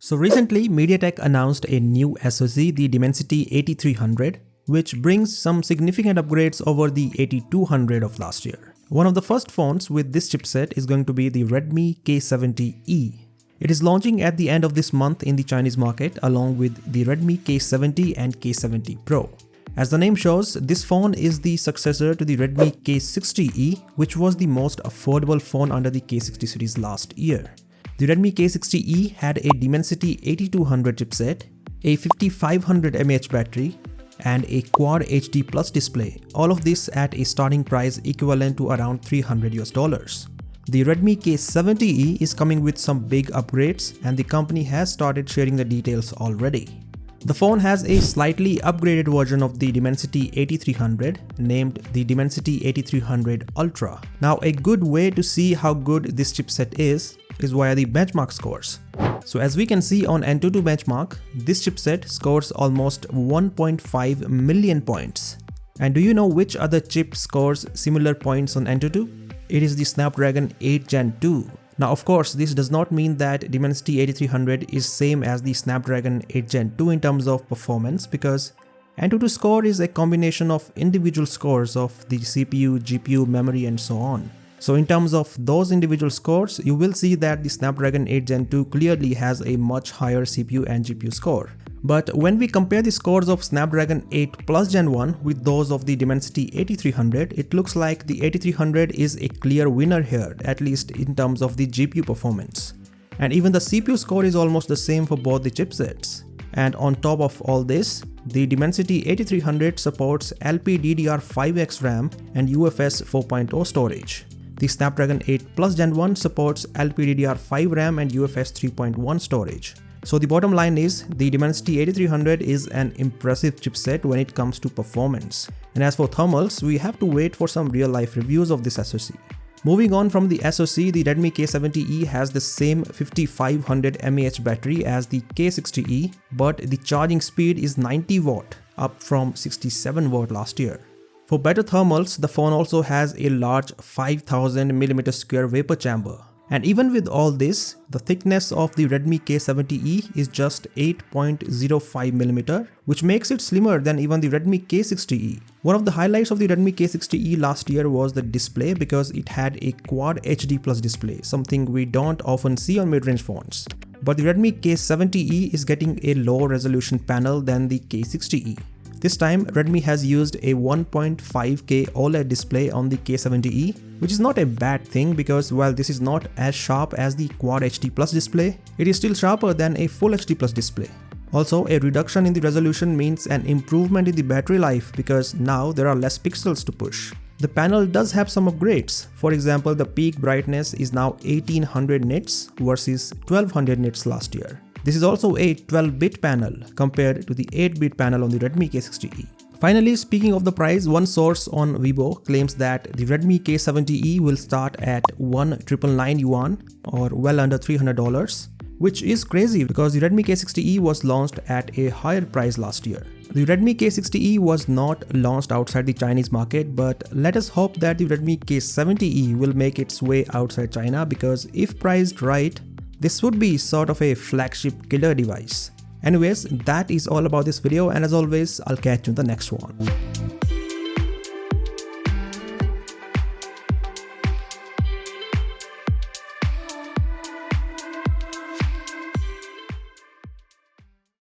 So recently, MediaTek announced a new SoC, the Dimensity 8300, which brings some significant upgrades over the 8200 of last year. One of the first phones with this chipset is going to be the Redmi K70E. It is launching at the end of this month in the Chinese market along with the Redmi K70 and K70 Pro. As the name shows, this phone is the successor to the Redmi K60E, which was the most affordable phone under the K60 series last year. The Redmi K60E had a Dimensity 8200 chipset, a 5500 mAh battery, and a Quad-HD Plus display, all of this at a starting price equivalent to around $300. The Redmi K70E is coming with some big upgrades and the company has started sharing the details already. The phone has a slightly upgraded version of the Dimensity 8300 named the Dimensity 8300 Ultra. Now a good way to see how good this chipset is via the benchmark scores. So as we can see on AnTuTu benchmark, this chipset scores almost 1.5 million points. And do you know which other chip scores similar points on AnTuTu? It is the Snapdragon 8 Gen 2. Now of course, this does not mean that Dimensity 8300 is same as the Snapdragon 8 Gen 2 in terms of performance, because AnTuTu score is a combination of individual scores of the CPU, GPU, memory and so on. So in terms of those individual scores, you will see that the Snapdragon 8 Gen 2 clearly has a much higher CPU and GPU score. But when we compare the scores of Snapdragon 8 Plus Gen 1 with those of the Dimensity 8300, it looks like the 8300 is a clear winner here, at least in terms of the GPU performance. And even the CPU score is almost the same for both the chipsets. And on top of all this, the Dimensity 8300 supports LPDDR5X RAM and UFS 4.0 storage. The Snapdragon 8 Plus Gen 1 supports LPDDR5 RAM and UFS 3.1 storage. So the bottom line is, the Dimensity 8300 is an impressive chipset when it comes to performance. And as for thermals, we have to wait for some real life reviews of this SoC. Moving on from the SoC, the Redmi K70E has the same 5500 mAh battery as the K60E, but the charging speed is 90 watt, up from 67 watt last year. For better thermals, the phone also has a large 5000mm square vapor chamber. And even with all this, the thickness of the Redmi K70E is just 8.05mm, which makes it slimmer than even the Redmi K60E. One of the highlights of the Redmi K60E last year was the display, because it had a Quad-HD Plus display, something we don't often see on mid-range phones. But the Redmi K70E is getting a lower resolution panel than the K60E. This time, Redmi has used a 1.5K OLED display on the K70E, which is not a bad thing because while this is not as sharp as the Quad HD Plus display, it is still sharper than a Full HD Plus display. Also, a reduction in the resolution means an improvement in the battery life because now there are less pixels to push. The panel does have some upgrades. For example, the peak brightness is now 1800 nits versus 1200 nits last year. This is also a 12-bit panel compared to the 8-bit panel on the Redmi K60E. Finally, speaking of the price, one source on Weibo claims that the Redmi K70E will start at 1,999 yuan or well under $300, which is crazy because the Redmi K60E was launched at a higher price last year. The Redmi K60E was not launched outside the Chinese market, but let us hope that the Redmi K70E will make its way outside China, because if priced right, this would be sort of a flagship killer device. Anyways, that is all about this video, and as always, I'll catch you in the next one.